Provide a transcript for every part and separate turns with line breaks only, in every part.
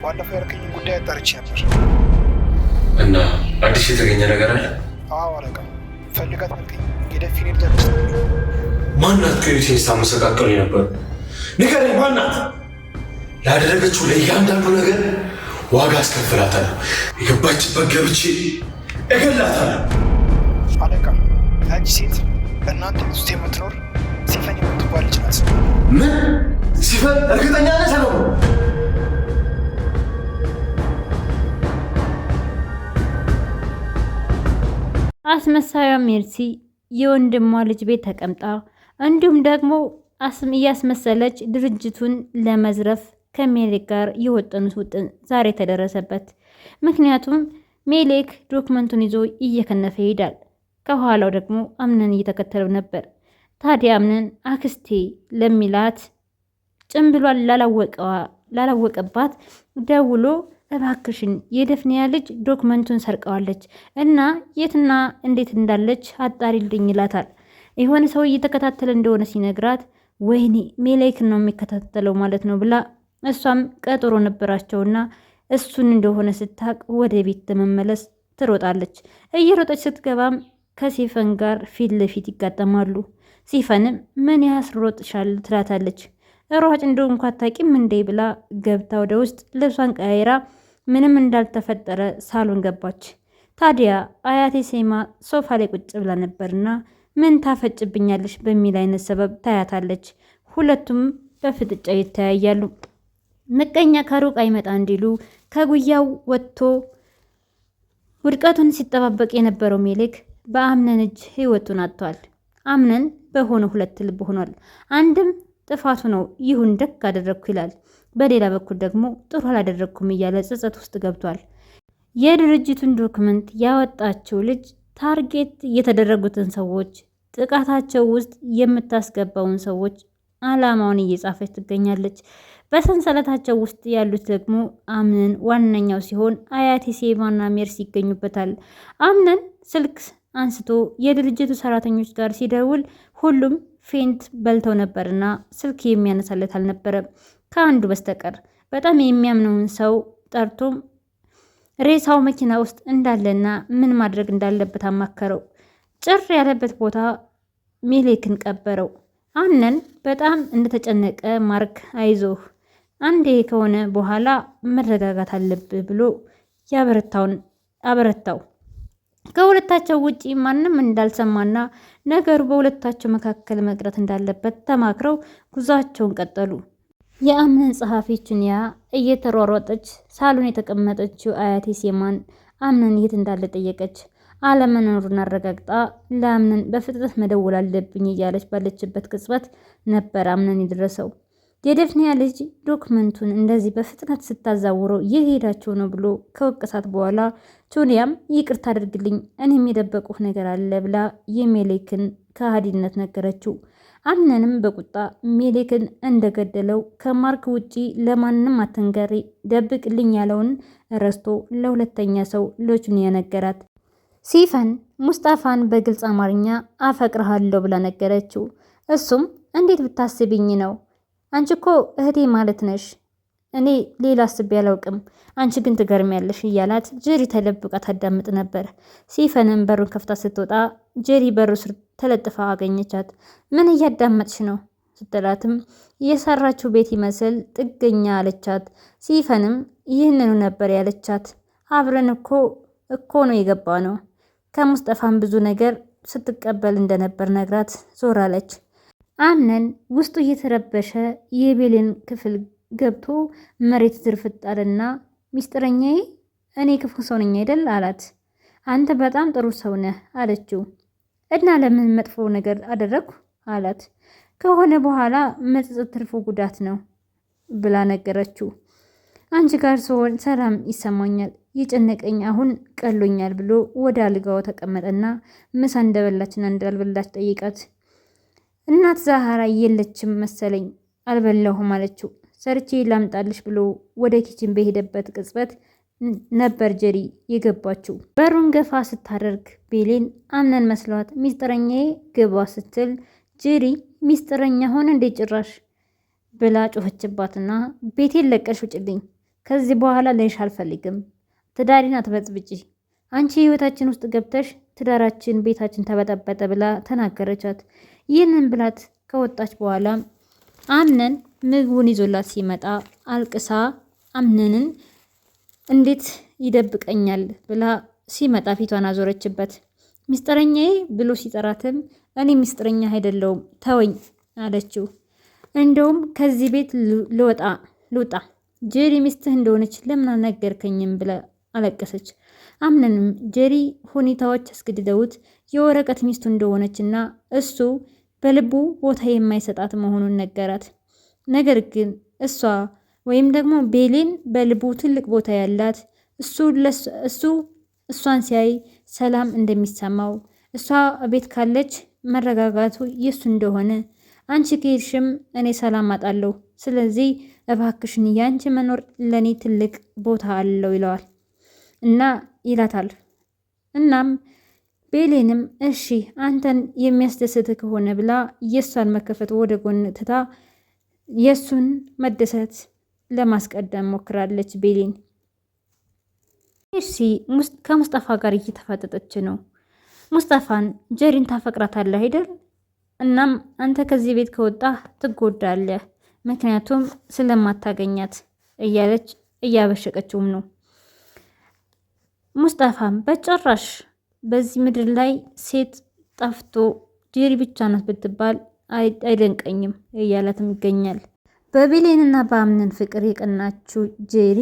ባለፈው ያልከኝ ጉዳይ አጣርቼ ነበር
እና አዲስ የተገኘ ነገር አለ?
አዎ አለቃ፣ ፈልጋት አልከኝ የደፊኔ ልጅ አዲስ።
ማናት? ከዩቴ ሳመሰቃቀሉ የነበሩ ንገረኝ፣ ማናት? ላደረገችው ለእያንዳንዱ ነገር ዋጋ አስከፍላታለሁ። የገባችበት ገብቼ እገላታለሁ።
አለቃ፣ ያቺ ሴት በእናንተ ውስጥ የምትኖር ሲፈን የምትባል ልጅ ናት።
ምን? ሲፈን? እርግጠኛ ነህ ነው?
አስመሳዩ ሜርሲ የወንድሟ ልጅ ቤት ተቀምጣ እንዲሁም ደግሞ እያስመሰለች ድርጅቱን ለመዝረፍ ከሜሌክ ጋር የወጠኑት ውጥን ዛሬ ተደረሰበት። ምክንያቱም ሜሌክ ዶክመንቱን ይዞ እየከነፈ ይሄዳል። ከኋላው ደግሞ አምነን እየተከተለው ነበር። ታዲያ አምነን አክስቴ ለሚላት ጭምብሏን ላላወቀባት ደውሎ እባክሽን የደፍኒያ ልጅ ዶክመንቱን ሰርቀዋለች እና የትና እንዴት እንዳለች አጣሪልኝ ይላታል። የሆነ ሰው እየተከታተለ እንደሆነ ሲነግራት ወይኔ ሜሌክን ነው የሚከታተለው ማለት ነው ብላ እሷም ቀጠሮ ነበራቸውና እሱን እንደሆነ ስታቅ ወደ ቤት ለመመለስ ትሮጣለች። እየሮጠች ስትገባም ከሲፈን ጋር ፊት ለፊት ይጋጠማሉ። ሲፈንም ምን ያስሮጥሻል ትላታለች። ሯጭ እንደው እንኳ አታውቂም እንዴ ብላ ገብታ ወደ ውስጥ ልብሷን ቀያይራ ምንም እንዳልተፈጠረ ሳሎን ገባች። ታዲያ አያቴ ሴማ ሶፋ ላይ ቁጭ ብላ ነበርና ምን ታፈጭብኛለች በሚል አይነት ሰበብ ታያታለች። ሁለቱም በፍጥጫ ይተያያሉ። ምቀኛ ከሩቅ አይመጣ እንዲሉ ከጉያው ወጥቶ ውድቀቱን ሲጠባበቅ የነበረው ሜሌክ በአምነን እጅ ህይወቱን አጥቷል። አምነን በሆነ ሁለት ልብ ሆኗል። አንድም ጥፋቱ ነው ይሁን ደግ አደረግኩ ይላል። በሌላ በኩል ደግሞ ጥሩ አላደረግኩም እያለ ጸጸት ውስጥ ገብቷል። የድርጅቱን ዶክመንት ያወጣችው ልጅ ታርጌት የተደረጉትን ሰዎች ጥቃታቸው ውስጥ የምታስገባውን ሰዎች አላማውን እየጻፈች ትገኛለች። በሰንሰለታቸው ውስጥ ያሉት ደግሞ አምነን ዋነኛው ሲሆን አያቴ ሴማና ሜርሲ ይገኙበታል። አምነን ስልክ አንስቶ የድርጅቱ ሰራተኞች ጋር ሲደውል ሁሉም ፌንት በልተው ነበርና ስልክ የሚያነሳለት አልነበረም ከአንዱ በስተቀር። በጣም የሚያምነውን ሰው ጠርቶም ሬሳው መኪና ውስጥ እንዳለና ምን ማድረግ እንዳለበት አማከረው። ጭር ያለበት ቦታ ሜሌክን ቀበረው። አምነን በጣም እንደተጨነቀ ማርክ አይዞህ አንዴ ከሆነ በኋላ መረጋጋት አለብህ ብሎ አበረታው። ከሁለታቸው ውጪ ማንም እንዳልሰማና ነገሩ በሁለታቸው መካከል መቅረት እንዳለበት ተማክረው ጉዟቸውን ቀጠሉ። የአምነን ጸሐፊ ቹንያ እየተሯሯጠች ሳሎን የተቀመጠችው አያቴ ሴማን አምነን የት እንዳለ ጠየቀች። አለመኖሩን አረጋግጣ ለአምነን በፍጥነት መደወል አለብኝ እያለች ባለችበት ቅጽበት ነበር አምነን የደረሰው። የደፍኒያ ልጅ ዶክመንቱን እንደዚህ በፍጥነት ስታዛውረው የሄዳቸው ነው ብሎ ከወቀሳት በኋላ ቹንያም ይቅርታ አድርግልኝ እኔም የደበቁህ ነገር አለ ብላ የሜሌክን ከሃዲነት ነገረችው። አምነንም በቁጣ ሜሌክን እንደገደለው ከማርክ ውጪ ለማንም አትንገሪ ደብቅልኝ ያለውን ረስቶ ለሁለተኛ ሰው ለቹንያ ነገራት። ሲፈን ሙስጣፋን በግልጽ አማርኛ አፈቅርሃለሁ ብላ ነገረችው። እሱም እንዴት ብታስብኝ ነው? አንቺ እኮ እህቴ ማለት ነሽ። እኔ ሌላ አስቤ አላውቅም፣ አንቺ ግን ትገርሚያለሽ እያላት ጀሪ ተለብቃ ታዳምጥ ነበር። ሲፈንም በሩን ከፍታ ስትወጣ ጀሪ በሩ ስር ተለጥፋ አገኘቻት። ምን እያዳመጥሽ ነው ስትላትም የሰራችው ቤት ይመስል ጥገኛ አለቻት። ሲፈንም ይህንኑ ነበር ያለቻት። አብረን እኮ ነው የገባ ነው። ከሙስጠፋን ብዙ ነገር ስትቀበል እንደነበር ነግራት ዞር አለች። አምነን ውስጡ እየተረበሸ የቤሌን ክፍል ገብቶ መሬት ዝርፍጣልና ሚስጥረኛዬ እኔ ክፉ ሰው ነኝ አይደል አላት። አንተ በጣም ጥሩ ሰው ነህ አለችው። እና ለምን መጥፎ ነገር አደረግኩ አላት። ከሆነ በኋላ መጸጸት ትርፉ ጉዳት ነው ብላ ነገረችው። አንቺ ጋር ስሆን ሰላም ይሰማኛል፣ የጨነቀኝ አሁን ቀሎኛል ብሎ ወደ አልጋው ተቀመጠና ምሳ እንደበላችና እንዳልበላች ጠይቃት። እናት ዛሃራ የለችም መሰለኝ አልበላሁም አለችው። ሰርቼ ላምጣልሽ ብሎ ወደ ኪችን በሄደበት ቅጽበት ነበር ጀሪ የገባችው። በሩን ገፋ ስታደርግ ቤሌን አምነን መስሏት ሚስጥረኛዬ ግባ ስትል ጀሪ ሚስጥረኛ ሆነ እንዴ ጭራሽ ብላ ጮኸችባትና ቤቴን ለቀሽ ውጭልኝ ከዚህ በኋላ ላይሽ አልፈልግም። ትዳሪን አትበጥብጪ። አንቺ ህይወታችን ውስጥ ገብተሽ ትዳራችን፣ ቤታችን ተበጠበጠ ብላ ተናገረቻት። ይህንን ብላት ከወጣች በኋላ አምነን ምግቡን ይዞላት ሲመጣ አልቅሳ አምነንን እንዴት ይደብቀኛል ብላ ሲመጣ ፊቷን አዞረችበት። ሚስጥረኛዬ ብሎ ሲጠራትም እኔ ሚስጥረኛ አይደለሁም ተወኝ አለችው። እንደውም ከዚህ ቤት ልውጣ ጄሪ ሚስትህ እንደሆነች ለምን አልነገርከኝም ብላ አለቀሰች። አምነንም ጄሪ ሁኔታዎች አስገድደውት የወረቀት ሚስቱ እንደሆነችና እሱ በልቡ ቦታ የማይሰጣት መሆኑን ነገራት። ነገር ግን እሷ ወይም ደግሞ ቤሌን በልቡ ትልቅ ቦታ ያላት እሱ እሷን ሲያይ ሰላም እንደሚሰማው እሷ ቤት ካለች መረጋጋቱ የሱ እንደሆነ አንቺ ከሄድሽም እኔ ሰላም አጣለሁ። ስለዚህ እባክሽን ያንቺ መኖር ለኔ ትልቅ ቦታ አለው ይለዋል እና ይላታል። እናም ቤሌንም እሺ አንተን የሚያስደስት ከሆነ ብላ የእሷን መከፈት ወደ ጎን ትታ የእሱን መደሰት ለማስቀደም ሞክራለች። ቤሌን እሺ ከሙስጠፋ ጋር እየተፋጠጠች ነው። ሙስጠፋን ጀሪን ታፈቅራታለህ አይደል? እናም አንተ ከዚህ ቤት ከወጣህ ትጎዳለህ፣ ምክንያቱም ስለማታገኛት እያለች እያበሸቀችውም ነው። ሙስጠፋም በጭራሽ በዚህ ምድር ላይ ሴት ጠፍቶ ጄሪ ብቻ ናት ብትባል አይደንቀኝም እያላትም ይገኛል። በቢሌንና በአምነን ፍቅር የቀናችው ጄሪ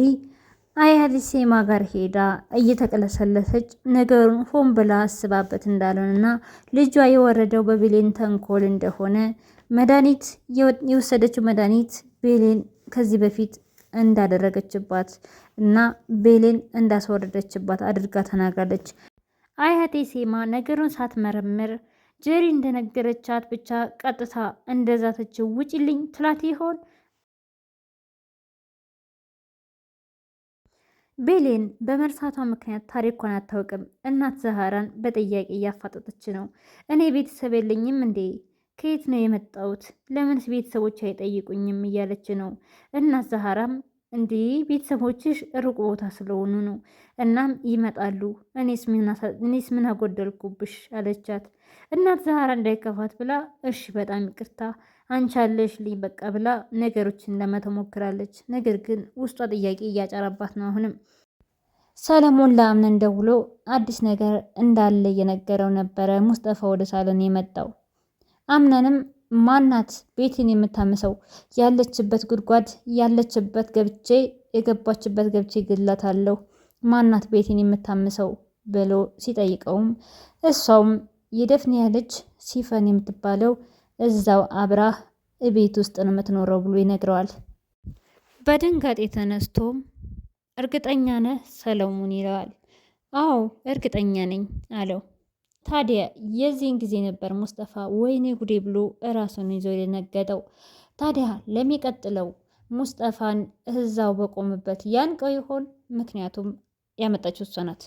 አያሊሴማ ጋር ሄዳ እየተቀለሰለሰች ነገሩን ሆን ብላ አስባበት እንዳልሆነና ልጇ የወረደው በቢሌን ተንኮል እንደሆነ መድኃኒት የወሰደችው መድኃኒት ቤሌን ከዚህ በፊት እንዳደረገችባት እና ቤሌን እንዳስወረደችባት አድርጋ ተናግራለች። አያቴ ሴማ ነገሩን ሳትመረምር ጄሪ እንደነገረቻት ብቻ ቀጥታ እንደዛተችው ውጪልኝ ትላት ይሆን? ቤሌን በመርሳቷ ምክንያት ታሪኳን አታውቅም። እናት ዛሃራን በጥያቄ እያፋጠጠች ነው። እኔ ቤተሰብ የለኝም እንዴ? ከየት ነው የመጣሁት? ለምንስ ቤተሰቦች አይጠይቁኝም? እያለች ነው። እናት ዛሃራም እንዲህ ቤተሰቦችሽ ሩቅ ቦታ ስለሆኑ ነው፣ እናም ይመጣሉ። እኔስ ምን አጎደልኩብሽ አለቻት። እናት ዛሃራ እንዳይከፋት ብላ እሺ በጣም ይቅርታ አንቺ አለሽ ልኝ በቃ ብላ ነገሮችን ለመተው ሞክራለች። ነገር ግን ውስጧ ጥያቄ እያጨረባት ነው። አሁንም ሰለሞን ለአምነን ደውሎ አዲስ ነገር እንዳለ እየነገረው ነበረ። ሙስጠፋ ወደ ሳሎን የመጣው አምነንም ማናት ቤትን የምታምሰው? ያለችበት ጉድጓድ የገባችበት ገብቼ ግላታለሁ። ማናት ቤትን የምታምሰው ብሎ ሲጠይቀውም እሷውም የደፍኒያ ልጅ ሲፈን የምትባለው እዛው አብራህ ቤት ውስጥ ነው የምትኖረው ብሎ ይነግረዋል። በድንጋጤ ተነስቶም እርግጠኛ ነህ ሰለሞን ይለዋል። አዎ እርግጠኛ ነኝ አለው። ታዲያ የዚህን ጊዜ ነበር ሙስጠፋ ወይኔ ጉዴ ብሎ እራሱን ይዞ የነገጠው። ታዲያ ለሚቀጥለው ሙስጠፋን እዛው በቆምበት ያንቀው ይሆን? ምክንያቱም ያመጣችው እሷ ናት።